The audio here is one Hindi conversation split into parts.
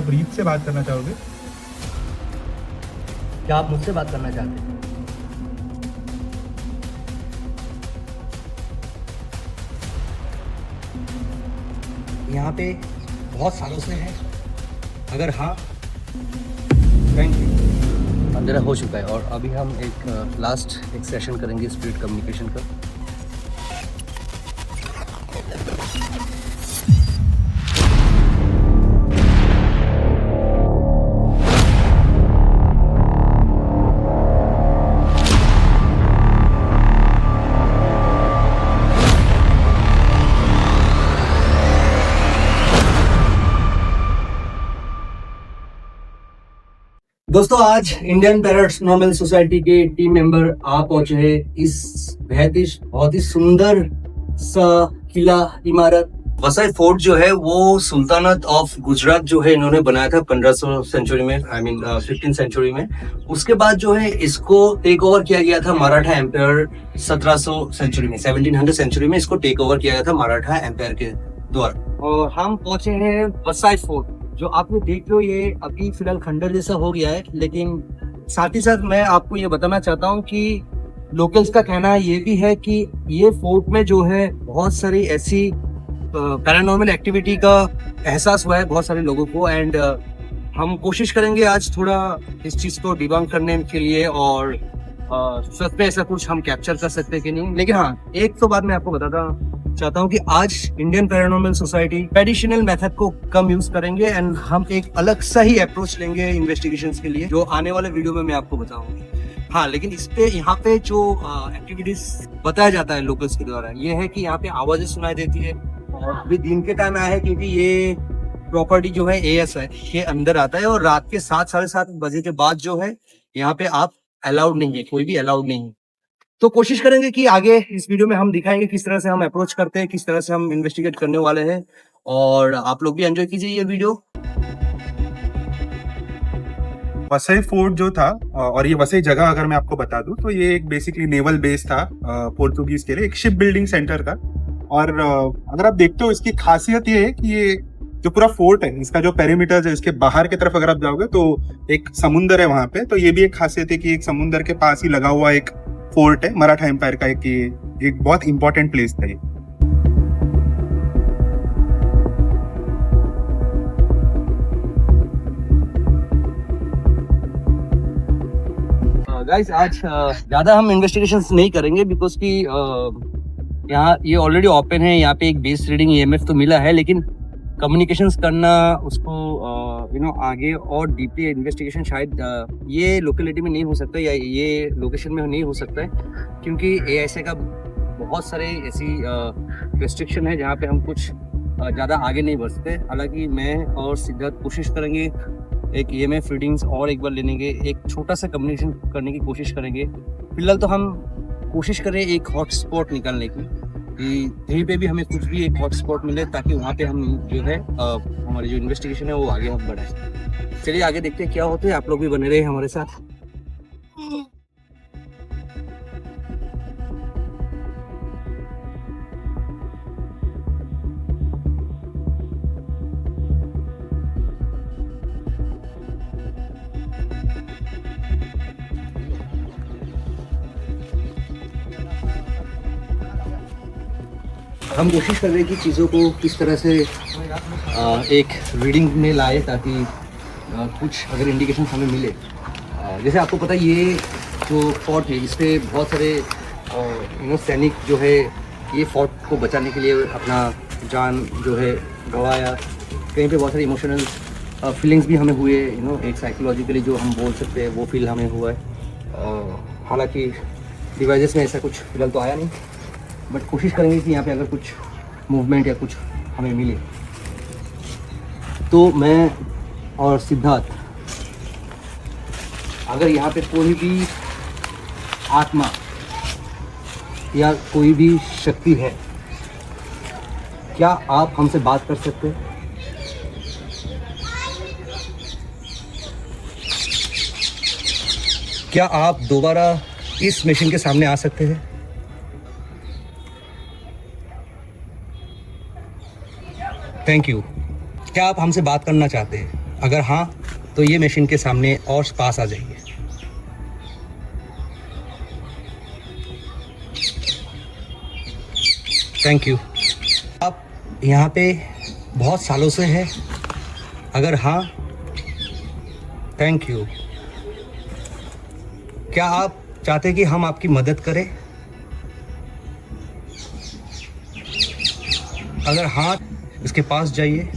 आप रीत से बात करना चाहोगे? क्या आप मुझसे बात करना चाहते हैं? यहाँ पे बहुत सालों से है? अगर हाँ, थैंक यू। अंधेरा हो चुका है और अभी हम एक लास्ट एक सेशन करेंगे स्पिरिट कम्युनिकेशन का। दोस्तों, आज इंडियन पैरानॉर्मल सोसाइटी के टीम मेंबर आ पहुंचे हैं इस बहुत ही सुंदर सा किला इमारत। वसई फोर्ट जो है वो सुल्तानत ऑफ गुजरात जो है इन्होंने बनाया था 1500 सेंचुरी में, 15th सेंचुरी में। उसके बाद जो है इसको टेक ओवर किया गया था मराठा एम्पायर 1700 सेंचुरी में, 1700 सेंचुरी में इसको टेक ओवर किया गया था मराठा एम्पायर के द्वारा। और हम पहुंचे हैं वसई फोर्ट, जो आपने देख लो ये अभी फिलहाल खंडर जैसा हो गया है, लेकिन साथ ही साथ मैं आपको ये बताना चाहता हूँ कि लोकल्स का कहना ये भी है कि ये फोर्ट में जो है बहुत सारी ऐसी पैरानॉर्मल एक्टिविटी का एहसास हुआ है बहुत सारे लोगों को। एंड हम कोशिश करेंगे आज थोड़ा इस चीज़ को डिबंक करने के लिए, और सच में ऐसा कुछ हम कैप्चर कर सकते हैं कि नहीं। लेकिन हाँ, एक तो बात मैं आपको बताता चाहता हूँ कि आज Indian paranormal society traditional method को कम यूज करेंगे एंड हम एक अलग सा ही अप्रोच लेंगे इन्वेस्टिगेशंस के लिए, जो आने वाले वीडियो में मैं आपको बताऊंगा। हाँ, लेकिन इस पे यहाँ पे जो एक्टिविटीज बताया जाता है लोकल्स के द्वारा, ये है कि यहाँ पे आवाजें सुनाई देती है। और अभी दिन के टाइम आया है क्योंकि ये प्रॉपर्टी जो है एएस है के अंदर आता है, और रात के 7 साढ़े 7 बजे के बाद जो है यहाँ पे आप अलाउड नहीं है, कोई भी अलाउड नहीं है। तो कोशिश करेंगे कि आगे इस वीडियो में हम दिखाएंगे किस तरह से हम अप्रोच करते हैं, किस तरह से हम इन्वेस्टिगेट करने वाले हैं, और आप लोग भी एंजॉय कीजिए ये वीडियो। वसई फोर्ट जो था, और ये वसई जगह अगर मैं आपको बता दूं तो ये एक बेसिकली नेवल बेस था पोर्तुगीज के लिए, एक शिप बिल्डिंग सेंटर था। और अगर आप देखते हो इसकी खासियत ये है कि ये जो पूरा फोर्ट है, इसका जो पेरीमीटर है, इसके बाहर की तरफ अगर आप जाओगे तो एक समुंदर है वहां पे। तो ये भी एक खासियत है कि एक समुंदर के पास ही लगा हुआ एक फोर्ट है मराठा एम्पायर का, एक बहुत इंपॉर्टेंट प्लेस था ये। गाइस, आज ज़्यादा हम इन्वेस्टिगेशंस नहीं करेंगे बिकॉज कि यहाँ ये ऑलरेडी ओपन है। यहाँ पे एक बेस रीडिंग ईएमएफ तो मिला है, लेकिन कम्युनिकेशंस करना उसको आगे और डीपली इन्वेस्टिगेशन शायद ये लोकेलिटी में नहीं हो सकता, या ये लोकेशन में नहीं हो सकता है, क्योंकि एएसए का बहुत सारे ऐसी रेस्ट्रिक्शन है जहाँ पे हम कुछ ज़्यादा आगे नहीं बढ़ सकते। हालांकि मैं और सिद्धार्थ कोशिश करेंगे एक ईएमएफ रीडिंग्स और एक बार लेने के, एक छोटा सा कम्युनिकेशन करने की कोशिश करेंगे। फिलहाल तो हम कोशिश करें एक हॉट स्पॉट निकालने की, कि कहीं पे भी हमें कुछ भी एक हॉट स्पॉट मिले, ताकि वहाँ पे हम जो है हमारी जो इन्वेस्टिगेशन है वो आगे हम बढ़ाएं। चलिए आगे देखते हैं क्या होते हैं, आप लोग भी बने रहे हमारे साथ। हम कोशिश कर रहे हैं कि चीज़ों को किस तरह से एक रीडिंग में लाए, ताकि कुछ अगर इंडिकेशन हमें मिले। जैसे आपको पता है ये जो फोर्ट है, इस पर बहुत सारे सैनिक जो है ये फोर्ट को बचाने के लिए अपना जान जो है गंवाया। कहीं पे बहुत सारी इमोशनल फीलिंग्स भी हमें हुए, एक साइकोलॉजिकली जो हम बोल सकते हैं वो फील हमें हुआ है। हालांकि डिवाइसेस में ऐसा कुछ फिलहाल तो आया नहीं, बट कोशिश करेंगे कि यहाँ पे अगर कुछ मूवमेंट या कुछ हमें मिले तो मैं और सिद्धार्थ, अगर यहाँ पे कोई भी आत्मा या कोई भी शक्ति है, क्या आप हमसे बात कर सकते हैं? क्या आप दोबारा इस मशीन के सामने आ सकते हैं? Thank you. क्या आप हमसे बात करना चाहते हैं? अगर हाँ तो ये मशीन के सामने और पास आ जाइए। Thank you. आप यहाँ पे बहुत सालों से है? अगर हाँ, थैंक यू। क्या आप चाहते कि हम आपकी मदद करें? अगर हाँ, इसके पास जाइए।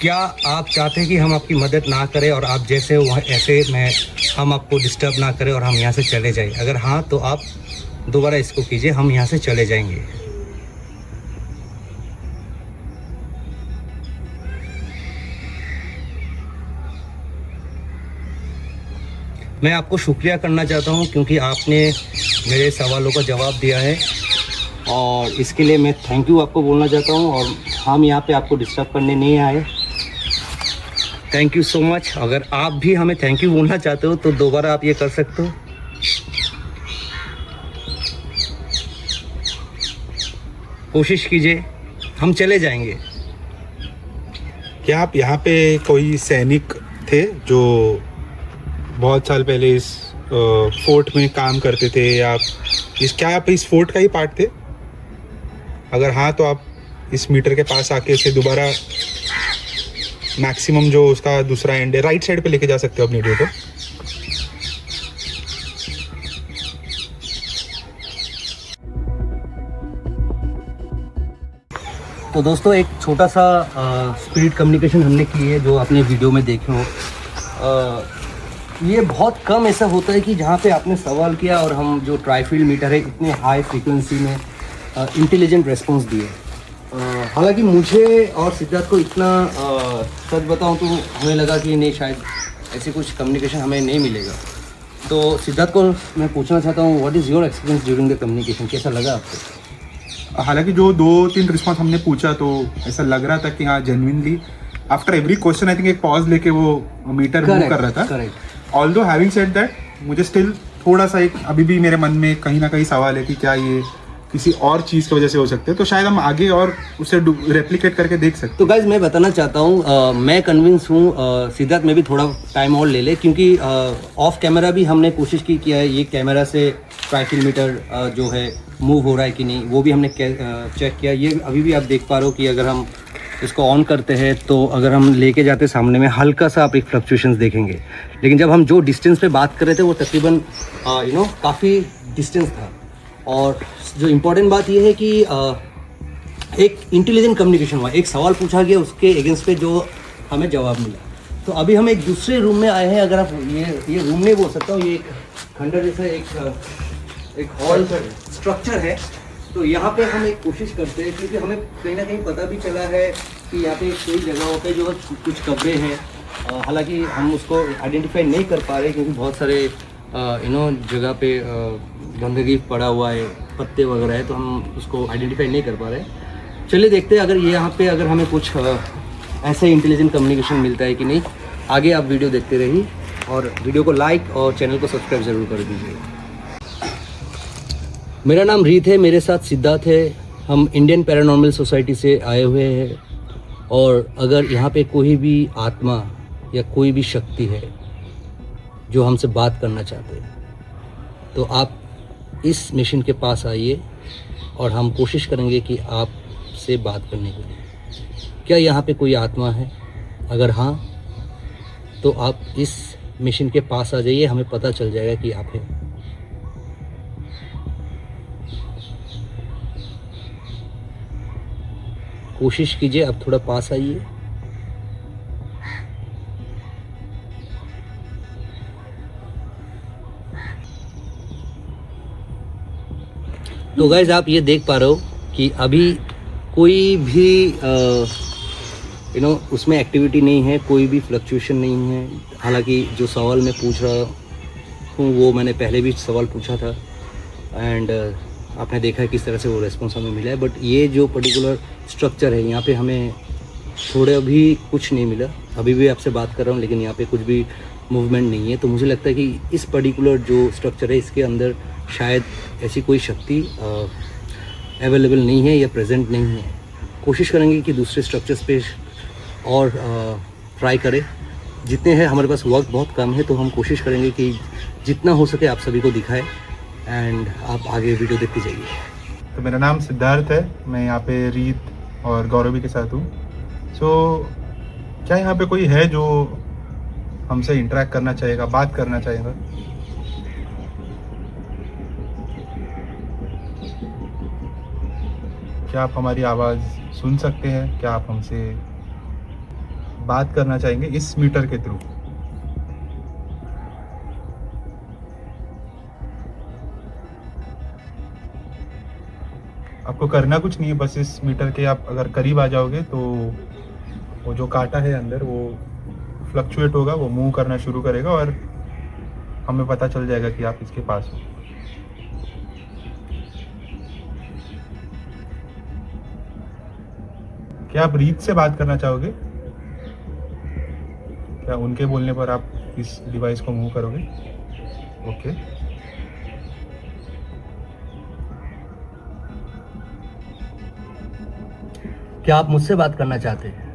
क्या आप चाहते हैं कि हम आपकी मदद ना करें और आप जैसे वहाँ ऐसे हम आपको डिस्टर्ब ना करें और हम यहाँ से चले जाएं? अगर हाँ तो आप दोबारा इसको कीजिए, हम यहाँ से चले जाएंगे। मैं आपको शुक्रिया करना चाहता हूँ क्योंकि आपने मेरे सवालों का जवाब दिया है और इसके लिए मैं थैंक यू आपको बोलना चाहता हूँ। और हम यहाँ पे आपको डिस्टर्ब करने नहीं आए। Thank you so much. अगर आप भी हमें थैंक यू बोलना चाहते हो तो दोबारा आप ये कर सकते हो। कोशिश कीजिए, हम चले जाएंगे। क्या आप यहाँ पे कोई सैनिक थे जो बहुत साल पहले इस फोर्ट में काम करते थे, या क्या आप इस फोर्ट का ही पार्ट थे? अगर हाँ तो आप इस मीटर के पास आके इसे दोबारा मैक्सिमम जो उसका दूसरा एंड है राइट साइड पे लेके जा सकते हो अपनी वीडियो को। तो दोस्तों एक छोटा सा स्पिरिट कम्युनिकेशन हमने की है जो आपने वीडियो में देखे हो। ये बहुत कम ऐसा होता है कि जहाँ पे आपने सवाल किया और हम जो ट्राईफील्ड मीटर है इतने हाई फ्रीक्वेंसी में इंटेलिजेंट रेस्पॉन्स दिए। हालांकि मुझे और सिद्धार्थ को इतना सच बताऊं तो हमें लगा कि नहीं, शायद ऐसे कुछ कम्युनिकेशन हमें नहीं मिलेगा। तो सिद्धार्थ को मैं पूछना चाहता हूँ, what is your experience during the communication? कैसा लगा आपको? हालांकि जो 2-3 रिस्पॉन्स हमने पूछा तो ऐसा लग रहा था कि हाँ genuinely after every question I think एक पॉज लेके वो मीटर मूव कर रहा था। Correct. Although having said that मुझे स्टिल थोड़ा सा एक अभी भी मेरे मन में कहीं ना कहीं सवाल है कि क्या ये किसी और चीज़ की वजह से हो सकते हैं। तो शायद हम आगे और उसे रेप्लिकेट करके देख सकते हैं। तो गाइज मैं बताना चाहता हूँ, मैं कन्विंस हूँ सिद्धार्थ में भी थोड़ा टाइम और ले ले, क्योंकि ऑफ कैमरा भी हमने कोशिश की है ये कैमरा से ट्राईफील्ड मीटर जो है मूव हो रहा है कि नहीं, वो भी हमने चेक किया। ये अभी भी आप देख पा रहे हो कि अगर हम इसको ऑन करते हैं तो अगर हम लेके जाते सामने में हल्का सा आप एक फ्लक्चुएशंस देखेंगे, लेकिन जब हम जो डिस्टेंस पे बात कर रहे थे वो तकरीबन काफ़ी डिस्टेंस था। और जो इम्पोर्टेंट बात ये है कि एक इंटेलिजेंट कम्युनिकेशन हुआ, एक सवाल पूछा गया, उसके अगेंस्ट पे जो हमें जवाब मिला। तो अभी हम एक दूसरे रूम में आए हैं। अगर आप ये रूम नहीं बोल सकता हूँ, ये एक खंडर जैसा एक हॉल स्ट्रक्चर है। तो यहाँ पे हम एक कोशिश करते हैं, क्योंकि हमें कहीं ना कहीं पता भी चला है कि यहाँ पे कई जगहों पे जो कुछ कब्रें हैं, हालांकि हम उसको आइडेंटिफाई नहीं कर पा रहे क्योंकि बहुत सारे जगह पे गंदगी पड़ा हुआ है, पत्ते वगैरह है, तो हम उसको आइडेंटिफाई नहीं कर पा रहे। चलिए देखते हैं अगर ये यहाँ पे अगर हमें कुछ ऐसे इंटेलिजेंट कम्युनिकेशन मिलता है कि नहीं। आगे आप वीडियो देखते रहिए और वीडियो को लाइक और चैनल को सब्सक्राइब ज़रूर कर दीजिए। मेरा नाम रीत है, मेरे साथ सिद्धार्थ है। हम इंडियन पैरानॉर्मल सोसाइटी से आए हुए हैं और अगर यहाँ पे कोई भी आत्मा या कोई भी शक्ति है जो हमसे बात करना चाहते हैं तो आप इस मिशन के पास आइए और हम कोशिश करेंगे कि आपसे बात करने के लिए। क्या यहाँ पे कोई आत्मा है? अगर हाँ तो आप इस मिशन के पास आ जाइए, हमें पता चल जाएगा कि आप हैं। कोशिश कीजिए, अब थोड़ा पास आइए। तो गाइज आप ये देख पा रहे हो कि अभी कोई भी उसमें एक्टिविटी नहीं है, कोई भी फ्लक्चुएशन नहीं है। हालांकि जो सवाल मैं पूछ रहा हूँ वो मैंने पहले भी सवाल पूछा था एंड आपने देखा है किस तरह से वो रेस्पॉन्स हमें मिला है। बट ये जो पर्टिकुलर स्ट्रक्चर है यहाँ पे हमें थोड़ा भी कुछ नहीं मिला। अभी भी आपसे बात कर रहा हूँ लेकिन यहाँ पे कुछ भी मूवमेंट नहीं है। तो मुझे लगता है कि इस पर्टिकुलर जो स्ट्रक्चर है इसके अंदर शायद ऐसी कोई शक्ति अवेलेबल नहीं है या प्रेजेंट नहीं है। कोशिश करेंगे कि दूसरे स्ट्रक्चर्स पे और ट्राई करें। जितने हैं हमारे पास वक्त बहुत कम है, तो हम कोशिश करेंगे कि जितना हो सके आप सभी को दिखाएं एंड आप आगे वीडियो देखते जाइए। तो मेरा नाम सिद्धार्थ है, मैं यहाँ पे रीत और गौरवी के साथ हूँ। सो क्या यहाँ पे कोई है जो हमसे इंटरेक्ट करना चाहेगा, बात करना चाहेगा? क्या आप हमारी आवाज़ सुन सकते हैं? क्या आप हमसे बात करना चाहेंगे इस मीटर के थ्रू? आपको करना कुछ नहीं है, बस इस मीटर के आप अगर करीब आ जाओगे तो वो जो कांटा है अंदर वो फ्लक्चुएट होगा, वो मूव करना शुरू करेगा और हमें पता चल जाएगा कि आप इसके पास हो। क्या आप रीत से बात करना चाहोगे? क्या उनके बोलने पर आप इस डिवाइस को मूव करोगे? ओके। क्या आप मुझसे बात करना चाहते हैं?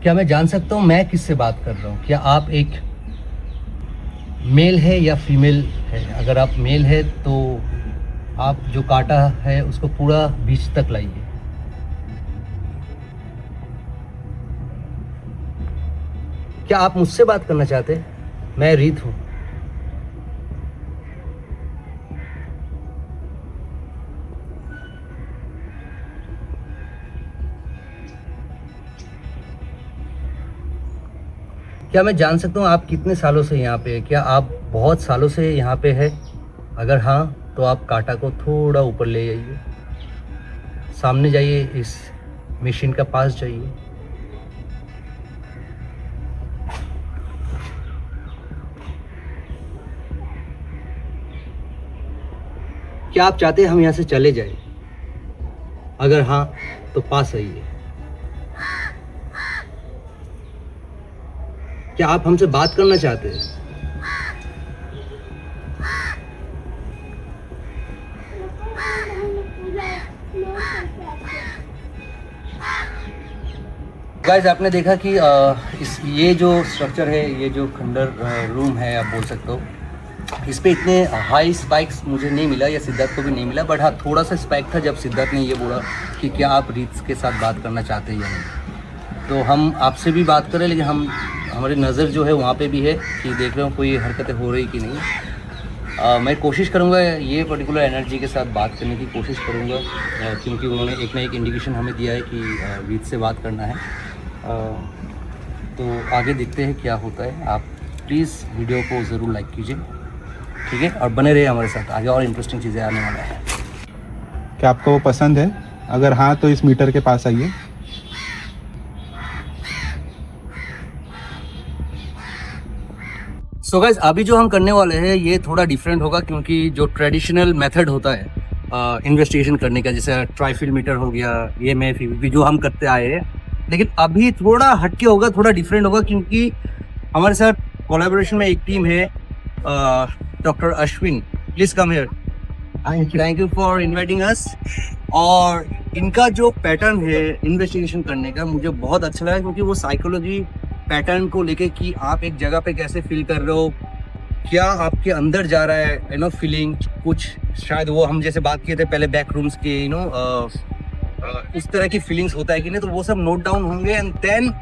क्या मैं जान सकता हूँ मैं किससे बात कर रहा हूँ? क्या आप एक मेल है या फीमेल है? अगर आप मेल है तो आप जो काटा है उसको पूरा बीच तक लाइए। क्या आप मुझसे बात करना चाहते हैं? मैं रीत हूँ। क्या मैं जान सकता हूँ आप कितने सालों से यहाँ पे हैं? क्या आप बहुत सालों से यहाँ पे है? अगर हाँ तो आप कांटा को थोड़ा ऊपर ले जाइए, सामने जाइए, इस मशीन का पास जाइए। क्या आप चाहते हैं हम यहाँ से चले जाए? अगर हाँ तो पास आइए। क्या आप हमसे बात करना चाहते हैं? गाइस, आपने देखा कि ये जो स्ट्रक्चर है, ये जो खंडर रूम है आप बोल सकते हो, इस पे इतने हाई स्पाइक्स मुझे नहीं मिला या सिद्धार्थ को भी नहीं मिला। बट हाँ, थोड़ा सा स्पाइक था जब सिद्धार्थ ने ये बोला कि क्या आप रीत के साथ बात करना चाहते हैं या नहीं। तो हम आपसे भी बात करें, लेकिन हमारी नज़र जो है वहाँ पे भी है कि देख रहे हो कोई हरकतें हो रही कि नहीं। मैं कोशिश करूँगा ये पर्टिकुलर एनर्जी के साथ बात करने की कोशिश करूँगा, क्योंकि उन्होंने एक ना एक इंडिकेशन हमें दिया है कि रीत से बात करना है। तो आगे देखते हैं क्या होता है। आप प्लीज़ वीडियो को ज़रूर लाइक कीजिए, ठीक है, और बने रहिए हमारे साथ, आगे और इंटरेस्टिंग चीज़ें आने वाला है। क्या आपको वो पसंद है? अगर हाँ तो इस मीटर के पास आइए। सो गाइस, अभी जो हम करने वाले हैं ये थोड़ा डिफरेंट होगा, क्योंकि जो ट्रेडिशनल मेथड होता है इन्वेस्टिगेशन करने का, जैसे ट्राइफिल मीटर हो गया, EMF जो हम करते आए हैं, लेकिन अभी थोड़ा हटके होगा, थोड़ा डिफरेंट होगा, क्योंकि हमारे साथ कोलैबोरेशन में एक टीम है, doctor Ashwin, please come here. Thank you for inviting us. और इनका जो पैटर्न है इन्वेस्टिगेशन करने का मुझे बहुत अच्छा लगा, क्योंकि वो साइकोलॉजी पैटर्न को लेके कि आप एक जगह पे कैसे फील कर रहे हो, क्या आपके अंदर जा रहा है, फीलिंग कुछ, शायद वो हम जैसे बात किए थे पहले बैक रूम्स के, इस तरह की फीलिंग्स होता है कि नहीं, तो वो सब नोट डाउन होंगे। एंड देन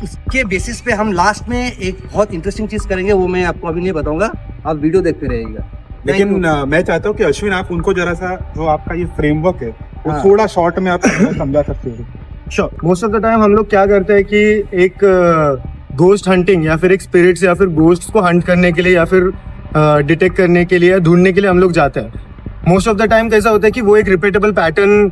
उसके बेसिस पे हम लास्ट में एक बहुत इंटरेस्टिंग चीज करेंगे, वो मैं आपको अभी नहीं बताऊंगा, आप वीडियो देखते रहिएगा। लेकिन मैं चाहता हूँ कि अश्विन, आप उनको जरा सा जो आपका ये फ्रेमवर्क है वो हाँ। थोड़ा शॉर्ट में आप समझा सकते हो। Sure. Most of the time हम लोग क्या करते हैं कि एक गोस्ट हंटिंग या फिर एक स्पिरिट्स या फिर गोस्ट को हंट करने के लिए या फिर डिटेक्ट करने के लिए या ढूंढने के लिए हम लोग जाते हैं। मोस्ट ऑफ द टाइम कैसा होता है कि वो एक रिपीटेबल पैटर्न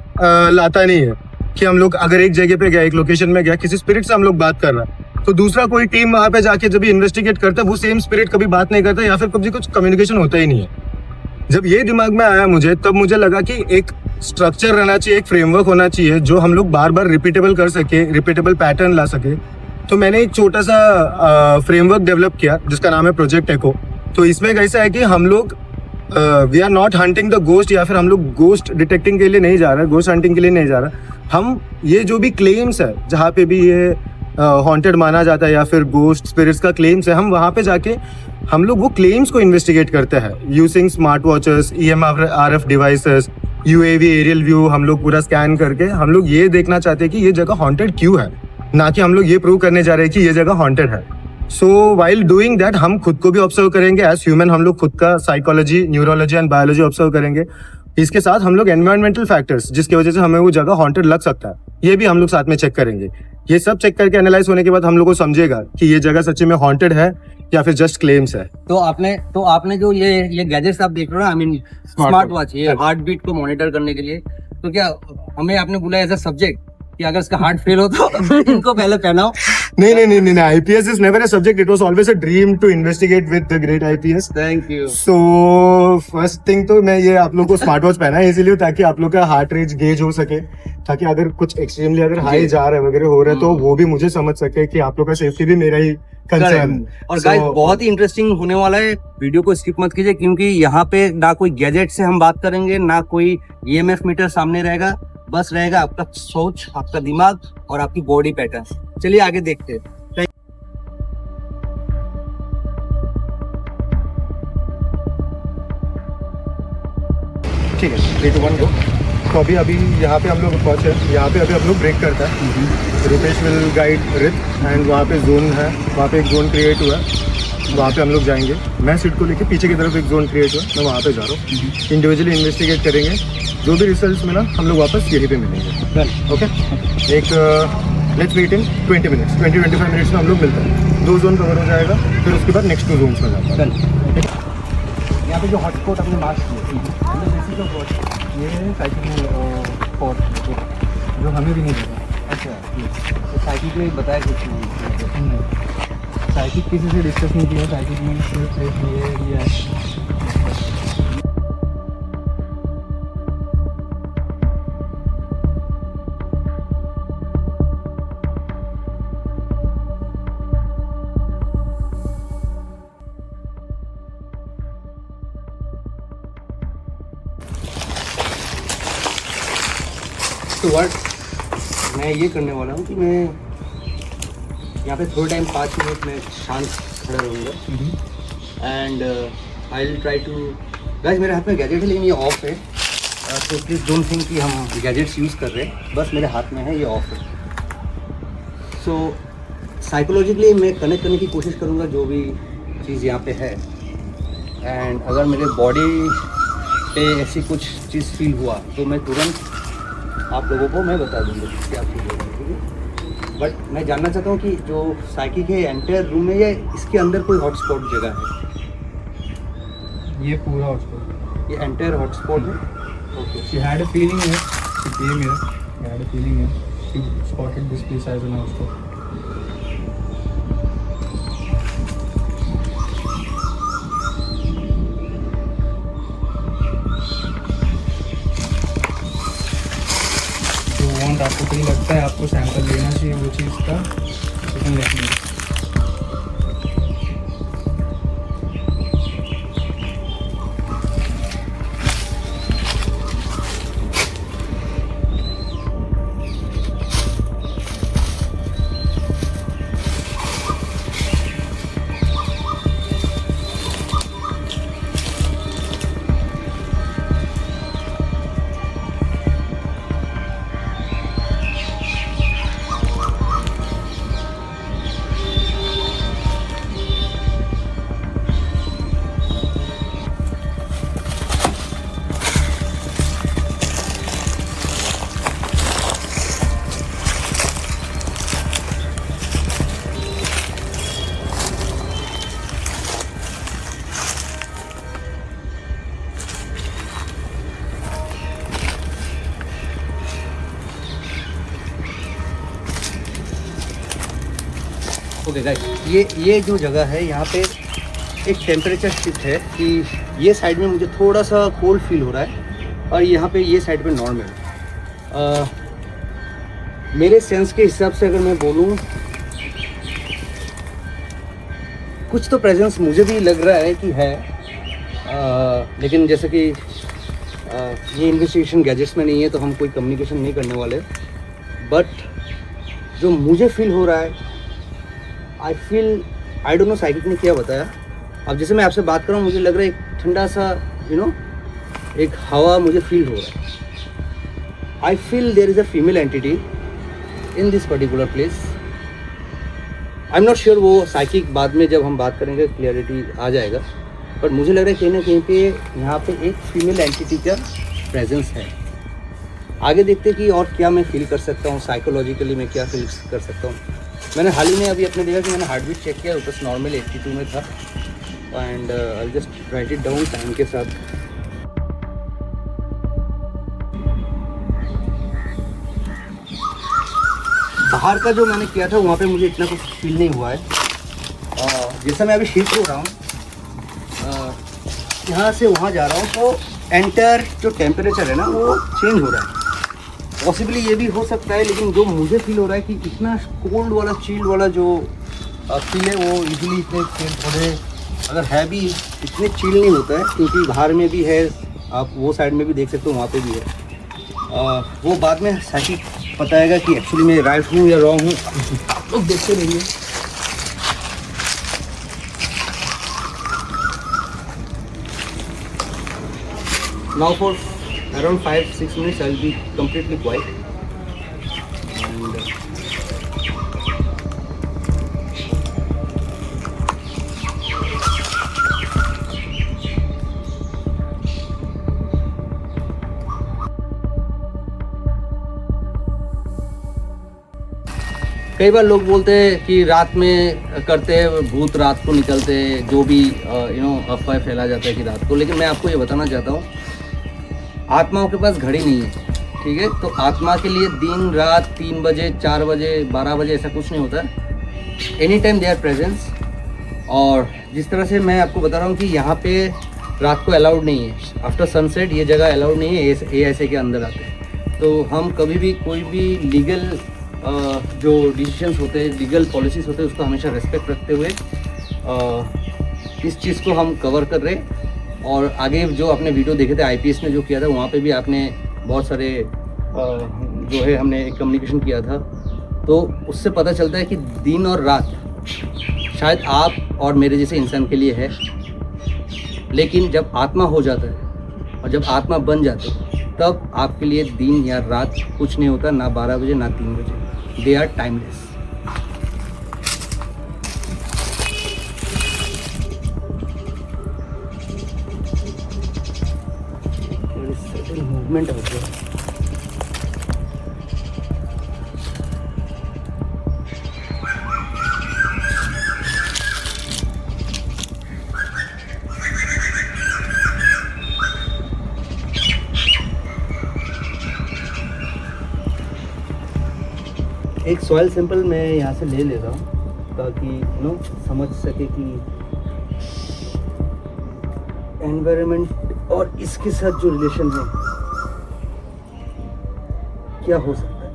लाता नहीं है, कि हम लोग अगर एक जगह पे गए, एक लोकेशन में गया, किसी स्पिरिट से हम लोग बात कर रहे हैं, तो दूसरा कोई टीम वहाँ पे जाके जब इन्वेस्टिगेट करता है, वो सेम स्पिरिट कभी बात नहीं करता या फिर कभी कुछ कम्युनिकेशन होता ही नहीं है। जब ये दिमाग में आया मुझे, तब मुझे लगा कि एक स्ट्रक्चर रहना चाहिए, एक फ्रेमवर्क होना चाहिए जो हम लोग बार बार रिपीटेबल कर सके, रिपीटेबल पैटर्न ला सके। तो मैंने एक छोटा सा फ्रेमवर्क डेवलप किया जिसका नाम है प्रोजेक्ट एको। तो इसमें कैसा है कि हम लोग we are not hunting the ghost, या फिर हम लोग गोस्ट डिटेक्टिंग के लिए नहीं जा रहे, गोस्ट हंटिंग के लिए नहीं जा रहा। हम ये जो भी क्लेम्स है, जहाँ पे भी ये हॉन्टेड माना जाता है या फिर गोस्ट स्पिरिट्स का क्लेम्स है, हम वहाँ पे जाके हम लोग वो क्लेम्स को इन्वेस्टिगेट करते हैं using smart watches, EMRF devices, UAV aerial view. हम लोग पूरा स्कैन करके हम लोग ये देखना चाहते हैं कि ये जगह हॉन्टेड क्यों है, ना कि हम लोग ये प्रूव करने जा रहे हैं कि ये जगह हॉन्टेड है। सो वाइल डूइंग दैट हम खुद को भी ऑब्जर्व करेंगे एज ह्यूमन, हम लोग खुद का psychology, neurology and biology observe करेंगे। इसके साथ हम लोग एनवायरमेंटल फैक्टर्स जिसकी वजह से हमें वो जगह हॉन्टेड लग सकता है, ये भी हम लोग साथ में चेक करेंगे। ये सब चेक करके एनालाइज होने के बाद हम लोग को समझेगा कि ये जगह सच्ची में हॉन्टेड है या फिर जस्ट क्लेम्स है। तो आपने जो ये गैजेट्स आप देख रहे हो ना, आई मीन स्मार्ट वॉच, ये हार्ट बीट को मॉनिटर करने के लिए, तो क्या हमें आपने बोला एज अ सब्जेक्ट कि अगर इसका हार्ट फेल हो तो इनको पहले पहनाओ? नहीं, IPS is never a subject. It was always a dream to investigate with the great IPS. Thank you. So first thing तो मैं ये आप लोग को स्मार्ट वॉच पहना है इसीलिए ताकि आप लोग का हार्ट रेट गेज हो सके, ताकि अगर कुछ एक्सट्रीमली अगर हाई जा रहा है वगैरह हो रहा है तो वो भी मुझे समझ सके कि आप लोग का सेफ्टी भी मेरा ही कंसर्न। और गाइस बहुत ही इंटरेस्टिंग होने वाला है, वीडियो को स्किप मत कीजिए, क्योंकि यहाँ पे ना कोई गैजेट से हम बात करेंगे, ना कोई EMF मीटर सामने रहेगा, बस रहेगा आपका सोच, आपका दिमाग और आपकी बॉडी पैटर्न। चलिए आगे देखते हैं। ठीक है, 3 2 1 गो। तो अभी यहाँ पे हम लोग पहुँचे, यहाँ पे अभी हम लोग ब्रेक करता है। रुपेश विल गाइड रित एंड वहाँ पे जोन है, वहाँ पे एक जोन क्रिएट हुआ है, वहाँ पे हम लोग जाएंगे। मैं सीट को लेके पीछे की तरफ एक जोन क्रिएट हुआ, मैं वहाँ पे जा रहा हूँ। इंडिविजुअली इन्वेस्टिगेट करेंगे, जो भी रिजल्ट्स मिला हम लोग वापस यहीं पे मिलेंगे। ओके, एक let's meet in 20 minutes, 20-25 minutes में हम लोग मिलते हैं। 2 जोन कवर हो जाएगा, फिर उसके बाद नेक्स्ट 2 जोन्स में जाता है। यहाँ पे जो हॉटस्पॉट हमने मार्क किया, ये साइकिल स्पॉट जो हमें भी नहीं पता। अच्छा, तो साइकिल में बताया कुछ नहीं? साइकिल किसी से डिस्कस नहीं किया, साइकिल में सिर्फ ये है। तो व्हाट मैं ये करने वाला हूँ कि मैं यहाँ पे थोड़ा टाइम 5 मिनट में शांत खड़ा रहूँगा and I will try to. Guys मेरे हाथ में गैजेट है लेकिन ये ऑफ है, तो प्लीज़ डोंट थिंक कि हम गैजेट्स यूज़ कर रहे हैं, बस मेरे हाथ में है, ये ऑफ है। सो साइकोलॉजिकली मैं कनेक्ट करने की कोशिश करूँगा जो भी चीज़ यहाँ पे है, एंड अगर मेरे बॉडी पे ऐसी कुछ चीज़ फील हुआ तो मैं तुरंत आप लोगों को मैं बता दूंगा क्या फील होगा, ठीक है? बट मैं जानना चाहता हूँ कि जो साइकिक है एंटायर रूम में या इसके अंदर कोई हॉटस्पॉट जगह है? ये पूरा हॉटस्पॉट, ये एंटायर हॉटस्पॉट है। Okay, she had a feeling here, she came here, she had a feeling here, she spotted this place as an hotspot. आपको कहीं लगता है आपको सैंपल लेना चाहिए वो चीज़ का, लेकिन लेकिन ओके गाइस, ये जो जगह है यहाँ पे एक टेम्परेचर शिफ्ट है कि ये साइड में मुझे थोड़ा सा कोल्ड फील हो रहा है और यहाँ पे ये साइड पे नॉर्मल। मेरे सेंस के हिसाब से अगर मैं बोलूँ, कुछ तो प्रेजेंस मुझे भी लग रहा है कि है, लेकिन जैसे कि ये इन्वेस्टिगेशन गैजेट्स में नहीं है तो हम कोई कम्युनिकेशन नहीं करने वाले। बट जो मुझे फील हो रहा है, आई डोंट नो साइकिक ने क्या बताया। अब जैसे मैं आपसे बात कर रहा हूँ, मुझे लग रहा है एक ठंडा सा एक हवा मुझे फील हो रहा है। I feel there is a female entity in this particular place. I am not sure, वो साइकिक बाद में जब हम बात करेंगे क्लियरिटी आ जाएगा। बट मुझे लग रहा है कहीं ना कहीं पे यहाँ पे एक फीमेल एंटिटी का प्रेजेंस है। आगे देखते हैं कि और क्या मैं फील कर सकता हूँ, साइकोलॉजिकली मैं क्या फील कर सकता हूँ। मैंने हाल ही में अभी अपने देखा कि मैंने हार्ट बीट चेक किया, बस नॉर्मल 82 में था। And I just right it down time के साथ। बाहर का जो मैंने किया था वहाँ पे मुझे इतना कुछ फील नहीं हुआ है। जैसा मैं अभी शिफ्ट हो रहा हूँ, यहाँ से वहाँ जा रहा हूँ, तो एंटर जो टेम्परेचर है ना वो चेंज हो रहा है। पॉसिबली ये भी हो सकता है, लेकिन जो मुझे फील हो रहा है कि इतना कोल्ड वाला चिल्ड वाला जो फील है वो इजीली इतने पेड़ पौधे अगर है भी इतने चिल नहीं होता है, क्योंकि बाहर में भी है, आप वो साइड में भी देख सकते हो, वहाँ पे भी है। वो बाद में सही बताएगा कि एक्चुअली मैं राइट हूँ या रॉन्ग हूँ। आप लोग देखते रहिए। Now for around 5-6 minutes I'll be completely quiet. And कई बार लोग बोलते हैं कि रात में करते हैं, भूत रात को निकलते हैं, जो भी अफवाह फैला जाता है कि रात को। लेकिन मैं आपको ये बताना चाहता हूँ, आत्माओं के पास घड़ी नहीं है, ठीक है। तो आत्मा के लिए दिन रात 3 बजे 4 बजे 12 बजे ऐसा कुछ नहीं होता, any time they are presence. और जिस तरह से मैं आपको बता रहा हूँ कि यहाँ पे रात को अलाउड नहीं है, आफ्टर सनसेट ये जगह अलाउड नहीं है, AISA के अंदर आते हैं। तो हम कभी भी कोई भी लीगल जो डिसीजंस होते हैं, लीगल पॉलिसीज़ होते हैं, उसको हमेशा रेस्पेक्ट रखते हुए इस चीज़ को हम कवर कर रहे हैं। और आगे जो आपने वीडियो देखे थे IPS ने जो किया था, वहाँ पे भी आपने बहुत सारे जो है हमने एक कम्युनिकेशन किया था। तो उससे पता चलता है कि दिन और रात शायद आप और मेरे जैसे इंसान के लिए है, लेकिन जब आत्मा हो जाता है और जब आत्मा बन जाते हैं तब आपके लिए दिन या रात कुछ नहीं होता, ना 12 बजे ना 3 बजे, दे आर टाइमलेस। मूवमेंट होता है। एक सॉइल सैंपल मैं यहाँ से ले लेता हूँ ताकि समझ सके कि एनवायरनमेंट और इसके साथ जो रिलेशन है क्या हो सकता है।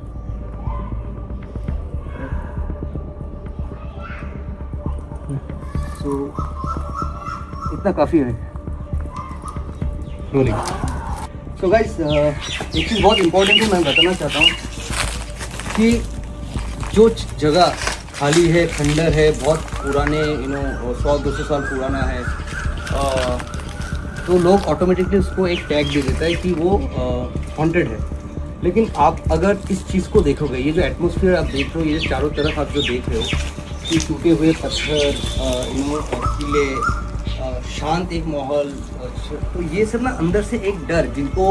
सो इतना काफ़ी है। सो गाइस, एक चीज़ बहुत इम्पोर्टेंट है, मैं बताना चाहता हूँ कि जो जगह खाली है, खंडर है, बहुत पुराने 100-200 साल पुराना है, तो लोग ऑटोमेटिकली उसको एक टैग दे देता है कि वो हॉन्टेड है। लेकिन आप अगर इस चीज़ को देखोगे, ये जो एटमॉस्फेयर आप देख रहे हो, ये चारों तरफ आप जो देख रहे हो कि टूटे हुए पत्थर, किले, शांत एक माहौल, तो ये सब ना अंदर से एक डर, जिनको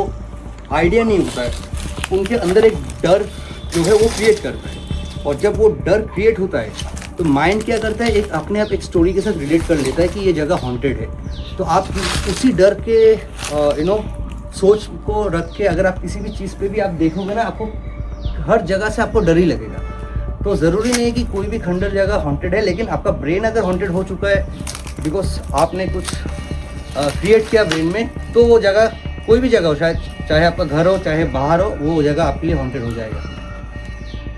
आइडिया नहीं होता है उनके अंदर एक डर जो है वो क्रिएट करता है। और जब वो डर क्रिएट होता है तो माइंड क्या करता है, एक अपने आप एक स्टोरी के साथ रिलेट कर लेता है कि ये जगह हॉन्टेड है। तो आप उसी डर के सोच को रख के अगर आप किसी भी चीज़ पे भी आप देखोगे ना, आपको हर जगह से आपको डर ही लगेगा। तो ज़रूरी नहीं है कि कोई भी खंडर जगह हॉन्टेड है, लेकिन आपका ब्रेन अगर हॉन्टेड हो चुका है बिकॉज आपने कुछ क्रिएट किया ब्रेन में, तो वो जगह कोई भी जगह हो, शायद चाहे आपका घर हो चाहे बाहर हो, वो जगह आपके लिए हॉन्टेड हो जाएगा।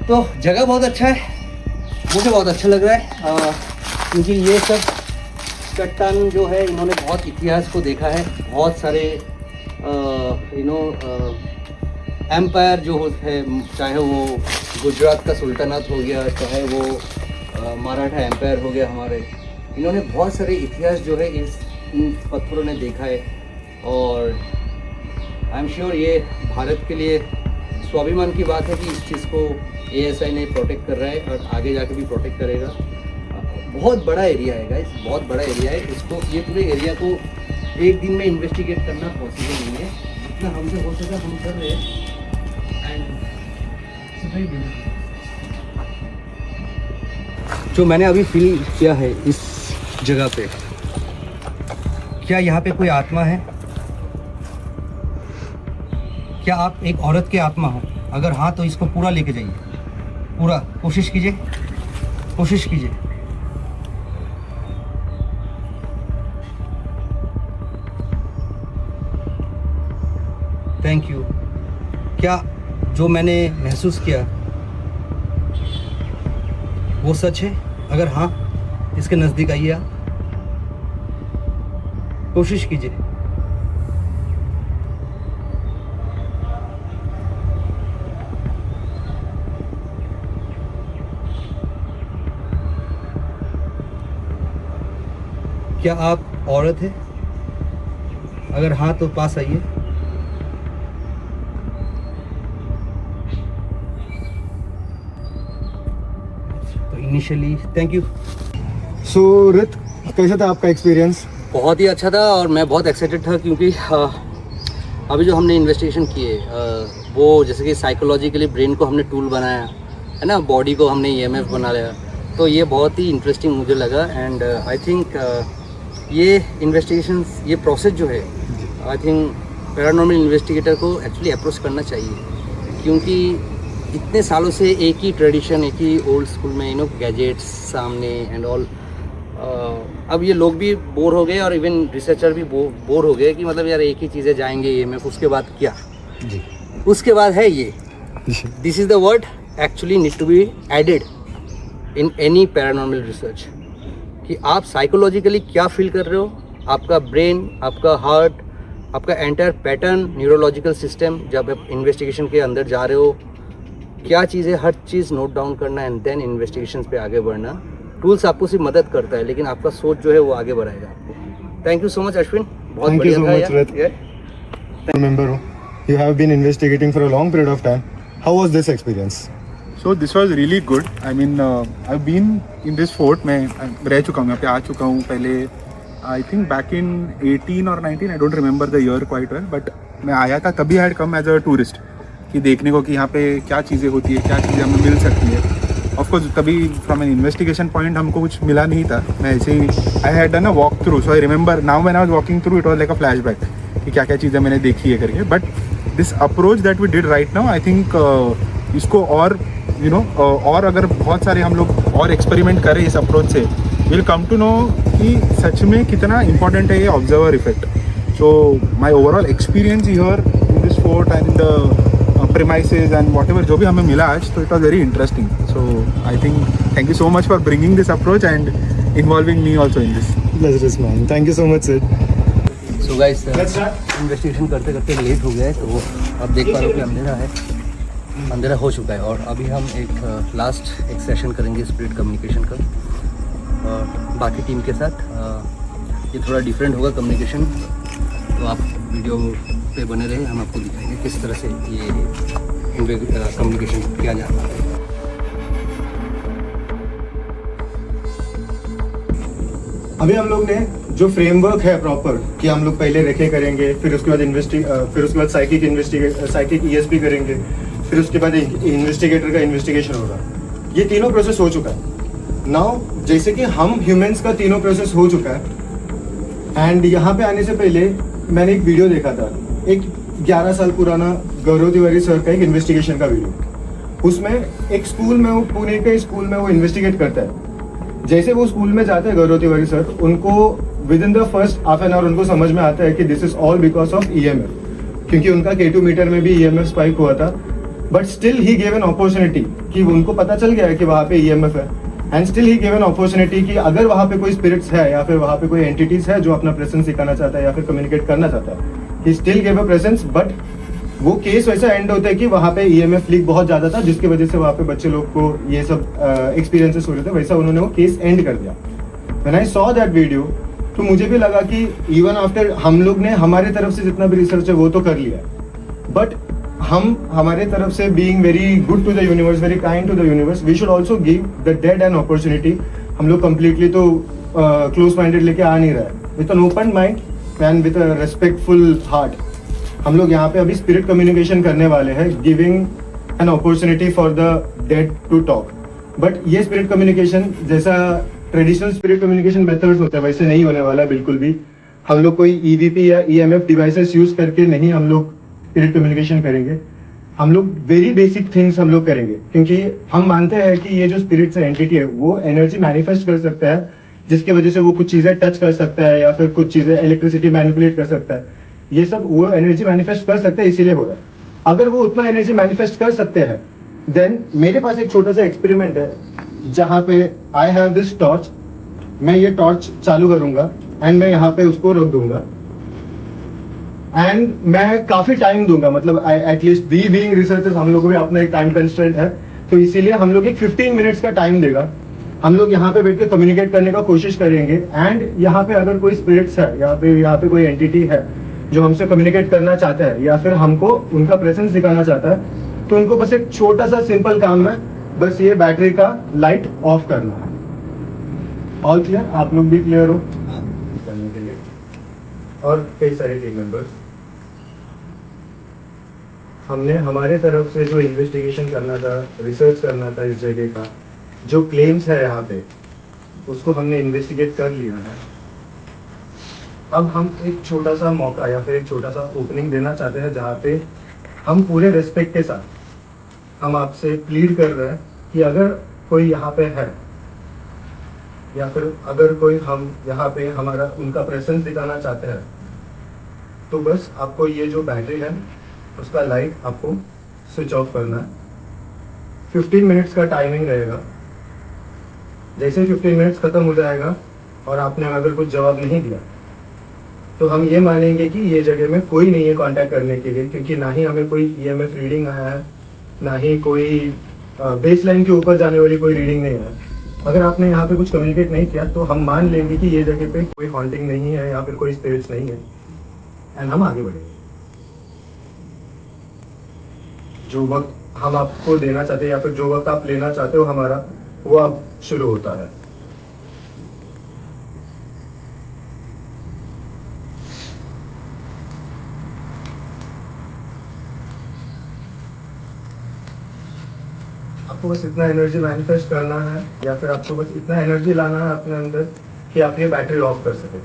तो जगह बहुत अच्छा है, मुझे बहुत अच्छा लग रहा है क्योंकि ये सब चट्टान जो है इन्होंने बहुत इतिहास को देखा है। बहुत सारे एम्पायर जो है, चाहे वो गुजरात का सुल्तानात हो गया, चाहे वो मराठा एम्पायर हो गया हमारे, इन्होंने बहुत सारे इतिहास जो है इन पत्थरों ने देखा है। और आई एम श्योर ये भारत के लिए स्वाभिमान की बात है कि इस चीज़ को ASI ने प्रोटेक्ट कर रहा है और आगे जाके भी प्रोटेक्ट करेगा। बहुत बड़ा एरिया है गाइस, बहुत बड़ा एरिया है। इसको, ये पूरे एरिया को एक दिन में इन्वेस्टिगेट करना पॉसिबल नहीं है, जितना हमसे हो सका हम कर रहे हैं। जो मैंने अभी फील किया है इस जगह पे, क्या यहाँ पे कोई आत्मा है? क्या आप एक औरत के आत्मा हो? अगर हाँ तो इसको पूरा लेके जाइए, पूरा कोशिश कीजिए, कोशिश कीजिए। Thank you. क्या जो मैंने महसूस किया वो सच है? अगर हाँ, इसके नज़दीक आइए, आप कोशिश कीजिए। क्या आप औरत है? अगर हाँ तो पास आइए। तो इनिशियली थैंक यू। सो रित, कैसा था आपका एक्सपीरियंस? बहुत ही अच्छा था और मैं बहुत एक्साइटेड था क्योंकि अभी जो हमने इन्वेस्टिगेशन किए वो जैसे कि साइकोलॉजिकली ब्रेन को हमने टूल बनाया है ना, बॉडी को हमने EMF बना लिया, तो ये बहुत ही इंटरेस्टिंग मुझे लगा। एंड आई थिंक ये इन्वेस्टिगेशन, ये प्रोसेस जो है, आई थिंक पैरानॉर्मल इन्वेस्टिगेटर को एक्चुअली अप्रोच करना चाहिए, क्योंकि इतने सालों से एक ही ट्रेडिशन, एक ही ओल्ड स्कूल में गैजेट्स सामने एंड ऑल। अब ये लोग भी बोर हो गए और इवन रिसर्चर भी बोर हो गए कि मतलब यार एक ही चीज़ें जाएंगे EMF, उसके बाद क्या जी, उसके बाद है ये। This is the word actually need to be added in any paranormal research, कि आप साइकोलॉजिकली क्या फील कर रहे हो, आपका ब्रेन, आपका हार्ट, आपका एंटायर पैटर्न, न्यूरोलॉजिकल सिस्टम, जब आप इन्वेस्टिगेशन के अंदर जा रहे हो, क्या चीज़ें, हर चीज़ नोट डाउन करना एंड देन इन्वेस्टिगेशन पे आगे बढ़ना। टूल्स आपको सिर्फ मदद करता है, लेकिन आपका सोच जो है वो आगे बढ़ाएगा आपको। Thank you so much Ashwin, बहुत बढ़िया था यार। Remember, you have been investigating for a long period of time. How was this experience? So this was really good. I mean, I've been in this fort. मैं रह चुका हूँ, यहाँ पे आ चुका हूँ पहले। I think back in 18 or 19, I don't remember the year quite well, but मैं आया था तभी I had come as a tourist, कि देखने को कि यहाँ पे क्या चीज़ें होती है, क्या चीज़ें हमें मिल सकती है। Of course, तभी from an investigation point हमको कुछ मिला नहीं था। मैं ऐसे ही I had done a walk through, so I remember now when I was walking through, it was like a flashback कि क्या क्या चीज़ें मैंने देखी है करके। But this approach that we did right now, I think इसको और और अगर बहुत सारे हम लोग और एक्सपेरिमेंट करें इस अप्रोच से, विल कम टू नो कि सच में कितना इंपॉर्टेंट है ये observer effect. So my overall experience here in this fort and in the premises and whatever जो भी हमें मिला आज, तो it was very interesting. So I think thank you so much for bringing this approach and involving me also in this. Pleasure is mine. Thank you so much, Sid. So guys, investigation करते करते लेट हो गया है, तो अब देख पा रहे हो कि अंधेरा है, अंधेरा हो चुका है। और अभी हम एक लास्ट एक सेशन करेंगे स्पिरिट कम्युनिकेशन का बाकी टीम के साथ। ये थोड़ा डिफरेंट होगा कम्युनिकेशन, तो आप वीडियो पे बने रहे, हम आपको दिखाएंगे किस तरह से ये कम्युनिकेशन किया जाता है। अभी हम लोग ने जो फ्रेमवर्क है प्रॉपर, कि हम लोग पहले रेखे करेंगे, फिर उसके बाद साइकिक ESP करेंगे, फिर उसके बाद इन्वेस्टिगेटर का इन्वेस्टिगेशन होगा। ये तीनों प्रोसेस हो चुका है। नाउ जैसे कि हम ह्यूमंस का तीनों प्रोसेस हो चुका है, एंड यहाँ पे आने से पहले मैंने एक वीडियो देखा था, एक 11 साल पुराना गौरव तिवारी सर का एक इन्वेस्टिगेशन का वीडियो। उसमें एक स्कूल में, वो पुणे के स्कूल में वो इन्वेस्टिगेट करता है। जैसे वो स्कूल में जाते हैं गौरव तिवारी सर, उनको with in the first half an hour उनको समझ में आता है कि this is all because of EMF। क्योंकि उनका K2 मीटर में भी EMF स्पाइक हुआ था, but still he gave an opportunity कि उनको पता चल गया है कि वहाँ पे EMF है, and still he gave an opportunity कि अगर वहाँ पे कोई स्पिरिट्स है या फिर वहाँ पे कोई एंटिटीज है जो अपना प्रेजेंस दिखाना चाहता है या फिर कम्युनिकेट करना चाहता है, he still gave a presence. But वो केस वैसा एंड होता है कि वहाँ पे EMF लीक बहुत ज्यादा था, जिसकी वजह से वहाँ पे बच्चे लोग को ये सब एक्सपीरियंसेस हो रहे थे, वैसा उन्होंने वो केस एंड कर दिया। When I saw that video, तो मुझे भी लगा कि इवन आफ्टर हम लोग ने हमारे तरफ से जितना भी रिसर्च है वो तो कर लिया, बट हम हमारे तरफ से being very good to the universe, very kind to the universe, we should also give the dead an opportunity. हम लोग कंप्लीटली तो क्लोज माइंडेड लेके आ नहीं रहा है, with an open mind and with a respectful heart हम लोग यहाँ पे अभी स्पिरिट कम्युनिकेशन करने वाले हैं, giving an opportunity for the dead to talk. But ये स्पिरिट कम्युनिकेशन जैसा ट्रेडिशनल स्पिरिट कम्युनिकेशन मेथड्स होते हैं वैसे नहीं होने वाला बिल्कुल भी। हम लोग कोई EVP या EMF डिवाइसेस यूज करके नहीं हम लोग स्पिरिट कम्युनिकेशन करेंगे। हम लोग वेरी बेसिक थिंग्स हम लोग करेंगे, क्योंकि हम मानते हैं कि ये जो स्पिरिट्स है, एंटिटी है, वो एनर्जी मैनिफेस्ट कर सकता है, जिसकी वजह से वो कुछ चीजें टच कर सकता है या फिर कुछ चीजें इलेक्ट्रिसिटी मैनिपुलेट कर सकता है। ये सब वो एनर्जी मैनिफेस्ट कर सकते हैं, इसीलिए हो रहा है। अगर वो उतना एनर्जी मैनिफेस्ट कर सकते हैं, देन मेरे पास एक छोटा सा एक्सपेरिमेंट है जहाँ पे आई हैव दिस टॉर्च। मैं ये टॉर्च चालू करूंगा एंड मैं यहाँ पे उसको रख दूंगा एंड मैं काफी टाइम दूंगा, मतलब एटलीस्ट वी बीइंग रिसर्चर्स हम लोग को भी अपना एक टाइम कंस्ट्रेंट है, तो इसीलिए हम लोग एक 15 मिनट्स का टाइम देगा। हम लोग यहाँ पे बैठ के कम्युनिकेट करने का कोशिश करेंगे, एंड यहाँ पे अगर कोई स्पिरिट्स है या फिर यहाँ पे कोई एंटिटी है जो हमसे कम्युनिकेट करना चाहता है या फिर हमको उनका प्रेजेंस दिखाना चाहता है, तो उनको बस एक छोटा सा सिंपल काम है, बस ये बैटरी का लाइट ऑफ करना है। All clear? आप लोग भी क्लियर हो करने के लिए? और कई सारे टीम मेंबर्स, हमने हमारे तरफ से जो इन्वेस्टिगेशन करना था, रिसर्च करना था इस जगह का, जो क्लेम्स है यहाँ पे, उसको हमने इन्वेस्टिगेट कर लिया है। अब हम एक छोटा सा मौका या फिर एक छोटा सा ओपनिंग देना चाहते हैं, जहाँ पे हम पूरे रिस्पेक्ट के साथ हम आपसे प्लीड कर रहे हैं कि अगर कोई यहाँ पे है या फिर अगर कोई हम यहाँ पे हमारा उनका प्रेजेंस दिखाना चाहते हैं, तो बस आपको ये जो बैटरी है उसका लाइट आपको स्विच ऑफ करना है। 15 मिनट्स का टाइमिंग रहेगा। जैसे 15 मिनट्स खत्म हो जाएगा और आपने अगर कुछ जवाब नहीं दिया, तो हम ये मानेंगे कि ये जगह में कोई नहीं है कांटेक्ट करने के लिए, क्योंकि ना ही हमें कोई EMF रीडिंग आया है, ना ही कोई बेस लाइन के ऊपर जाने वाली कोई रीडिंग नहीं है। अगर आपने यहाँ पे कुछ कम्युनिकेट नहीं किया, तो हम मान लेंगे कि ये जगह पे कोई हॉन्टिंग नहीं है या फिर कोई स्पिरिट्स नहीं है, एंड हम आगे बढ़ेंगे। जो वक्त हम आपको देना चाहते हैं या फिर जो वक्त आप लेना चाहते हो हमारा, वो अब शुरू होता है। आपको बस इतना एनर्जी मैनिफेस्ट करना है या फिर आपको बस इतना एनर्जी लाना है अपने अंदर कि आप ये बैटरी ऑफ कर सकें।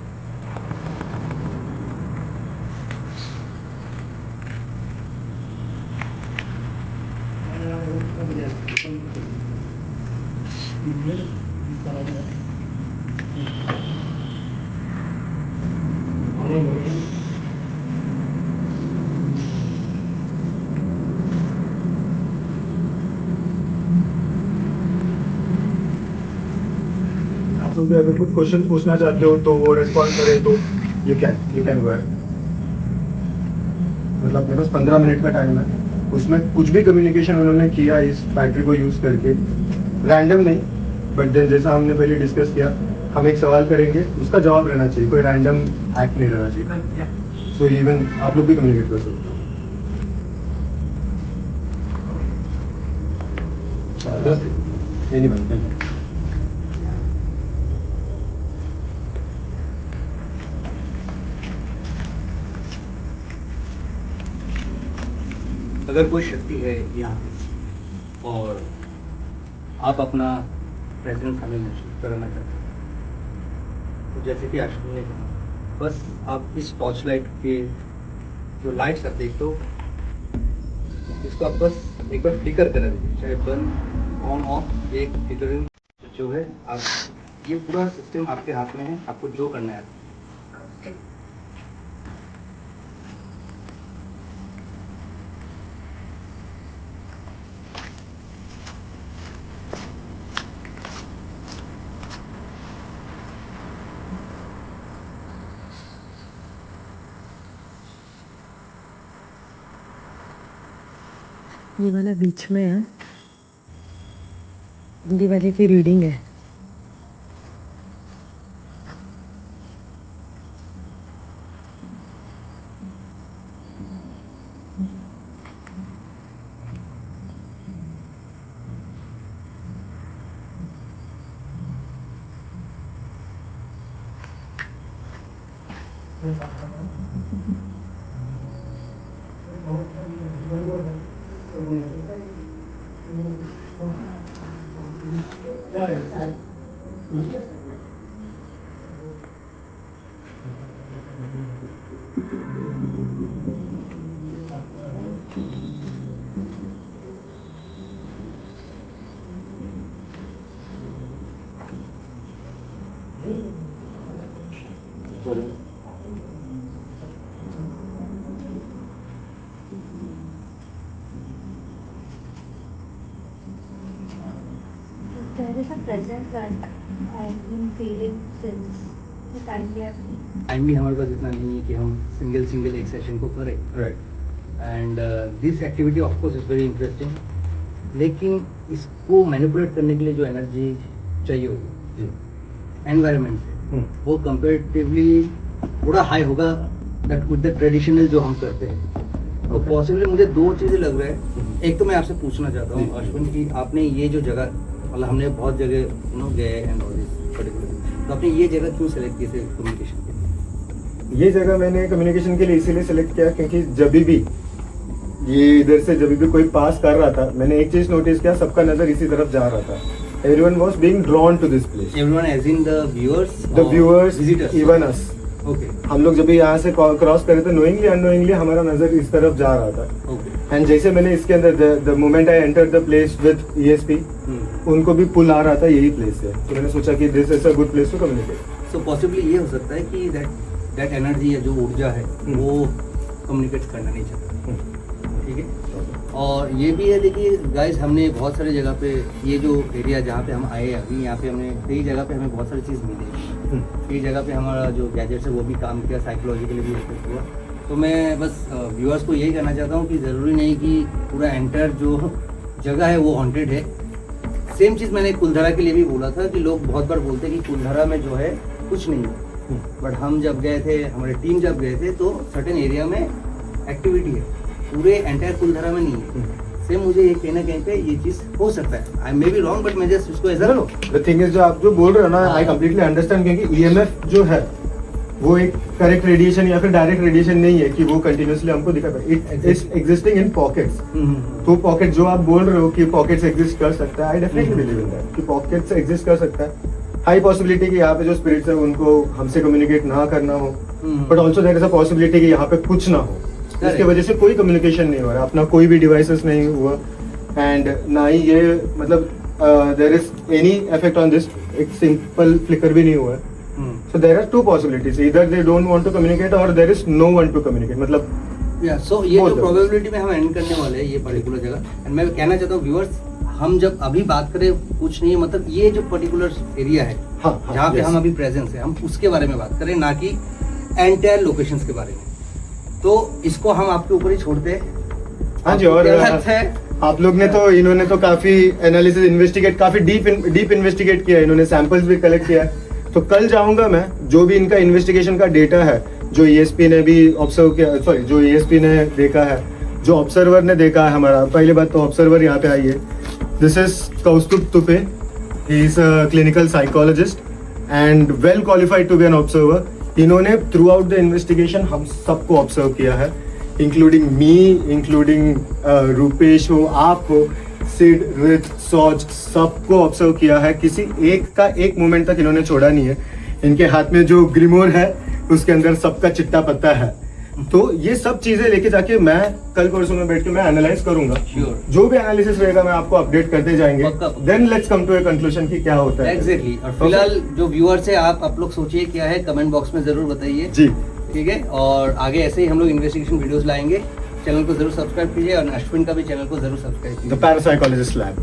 आप लोग भी अगर कुछ क्वेश्चन पूछना चाहते हो तो वो रिस्पॉन्ड करे तो यू कैन गो। मतलब मेरे पास 15 मिनट का टाइम है, उसमें कुछ भी कम्युनिकेशन उन्होंने किया इस बैटरी को यूज करके, रैंडम नहीं, बट देन जैसा हमने पहले डिस्कस किया, हम एक सवाल करेंगे, उसका जवाब रहना चाहिए, कोई रैंडम एक्ट नहीं रहना चाहिए। सो इवन आप लोग भी कम्युनिकेट कर सकते हो। एनीवन। अगर कोई शक्ति है यहाँ पे और आप अपना प्रेजेंस हमें महसूस कराना चाहते हैं, तो जैसे कि आशु ने कहा, बस आप इस टॉर्च लाइट के जो लाइट्स आप देखते हो, इसको आप बस एक बार फ्लिकर करा दीजिए, चाहे बंद ऑन ऑफ, एक फ्लिकरिंग जो है, आप ये पूरा सिस्टम आपके हाथ में है, आपको जो करना है। ये वाला बीच में है, ये वाले की रीडिंग है। There is a presence that I've been feeling since the time we have been. Time भी हमारे पास इतना नहीं है कि हम सिंगल एक सेशन को करें। Right. And this activity of course is very interesting, लेकिन इसको मैनिपुलेट करने के लिए जो एनर्जी चाहिए होगी एनवायरनमेंट से, वो कंपेरेटिवली थोड़ा हाई होगा दैट विद द ट्रेडिशनल जो हम करते हैं। तो पॉसिबली मुझे दो चीज़ें लग रहा है। एक तो मैं आपसे पूछना चाहता हूँ अश्विन कि आपने ये जो जगह, मतलब हमने बहुत जगह गए एंड ऑल दिस पर्टिकुलर, तो आपने ये जगह क्यों सेलेक्ट की थी कम्युनिकेशन के लिए? ये जगह मैंने कम्युनिकेशन के लिए इसीलिए सेलेक्ट किया क्योंकि जब भी ये इधर से जब भी कोई पास कर रहा था, मैंने एक चीज नोटिस किया, सबका नजर इसी तरफ जा रहा था। Everyone was being drawn to this place. Everyone as in the viewers? The viewers, visitors? even us. Okay. हम लोग जब भी यहाँ से क्रॉस करे थे, knowingly unknowingly हमारा नजर इस तरफ जा रहा था। Okay. एंड जैसे मैंने इसके अंदर the moment I entered the place with ESP, उनको भी पुल आ रहा था यही प्लेस से, तो मैंने सोचा कि this is a good place to communicate. So possibly ये हो सकता है कि that energy या जो ऊर्जा है वो कम्युनिकेट करना नहीं चाहता, ठीक है। और ये भी है, देखिए गाइस, हमने बहुत सारे जगह पे ये जो एरिया जहाँ पे हम आए अभी, यहाँ पे हमने कई जगह पे हमें बहुत सारी चीज़ मिली, कई जगह पे हमारा जो गैजेट्स है वो भी काम किया, साइकोलॉजिकली भी इफेक्ट हुआ। तो मैं बस व्यूअर्स को यही कहना चाहता हूँ कि ज़रूरी नहीं कि पूरा एंटर जो जगह है वो हॉन्टेड है। सेम चीज़ मैंने कुलधरा के लिए भी बोला था कि लोग बहुत बार बोलते हैं कि कुलधरा में जो है कुछ नहीं है, बट हम जब गए थे, हमारी टीम जब गए थे, तो सर्टेन एरिया में एक्टिविटी है, पूरे एंटायर कुलधरा में नहीं है। सेम मुझे ये कहीं ना कहीं पे ये चीज़ हो सकता है, आई मे बी रॉन्ग, बट मैं जस्ट उसको ऐसा द थिंग इज, जो आप जो बोल रहे हो ना, आई कंप्लीटली अंडरस्टैंड, क्योंकि ईएमएफ जो है वो एक करेक्ट रेडिएशन या फिर डायरेक्ट रेडिएशन नहीं है कि वो कंटिन्यूअसली हमको दिखाता है। It is existing in pockets. तो पॉकेट जो आप बोल रहे हो कि पॉकेट्स एग्जिस्ट कर सकता है, I definitely believe in that कि पॉकेट्स एग्जिस्ट कर सकता है। हाई पॉसिबिलिटी कि यहाँ पे जो स्पिरिट्स है उनको हमसे कम्युनिकेट ना करना हो, but also there is a possibility कि यहाँ पे कुछ ना हो, इसके वजह से कोई कम्युनिकेशन नहीं हो रहा, अपना कोई भी डिवाइसेस नहीं हुआ, एंड ना ही ये मतलब there is any effect on this, एक सिंपल फ्लिकर भी नहीं हुआ है। So there are two possibilities, either they don't want to communicate or there is no one to communicate, मतलब सो ये जो प्रोबेबिलिटी में हम एंड करने वाले हैं ये पर्टिकुलर जगह, एंड मैं कहना चाहता हूँ व्यूअर्स, हम जब अभी बात करें कुछ नहीं है, मतलब ये जो पर्टिकुलर एरिया है जहाँ पे हम अभी प्रेजेंस है, हम उसके बारे में बात करें, ना कि एंटायर लोकेशंस के बारे में। तो इसको हम आपके ऊपर ही छोड़ते हैं। हाँ जी, और आप लोग ने तो, इन्होंने तो काफी एनालिसिस, इन्वेस्टिगेट, काफी डीप इन्वेस्टिगेट किया, इन्होंने सैंपल्स भी कलेक्ट किया है। तो कल जाऊंगा मैं, जो भी इनका इन्वेस्टिगेशन का डेटा है, जो ईएसपी ने भी ऑब्जर्व किया, सॉरी जो ईएसपी ने देखा है, जो ऑब्जर्वर ने देखा है हमारा, पहली बात तो ऑब्जर्वर यहाँ पे आइए, this is Kaustubh Tupe, he is a clinical psychologist and well qualified to be an observer. इन्होंने थ्रू आउट द इन्वेस्टिगेशन हम सबको ऑब्जर्व किया है, इंक्लूडिंग मी, इंक्लूडिंग रूपेश हो, आप हो, सिड, रित, सौज, सबको ऑब्जर्व किया है। किसी एक का एक मोमेंट तक इन्होंने छोड़ा नहीं है। इनके हाथ में जो ग्रिमोर है उसके अंदर सबका चिट्टा पत्ता है। तो ये सब चीजें लेके जाके मैं कल परसों में बैठ के मैं एनालाइज करूंगा। जो भी एनालिसिस रहेगा मैं आपको अपडेट करते जाएंगे। Then let's come to a conclusion कि क्या होता है एग्जैक्टली। और फिलहाल जो व्यूअर्स है, आप लोग सोचिए क्या है, कमेंट बॉक्स में जरूर बताइए जी, ठीक है। और आगे ऐसे ही हम लोग इन्वेस्टिगेशन वीडियोस लाएंगे। चैनल को जरूर सब्सक्राइब कीजिए और अश्विन का भी चैनल को जरूर सब्सक्राइब कीजिए। The parapsychologist lab.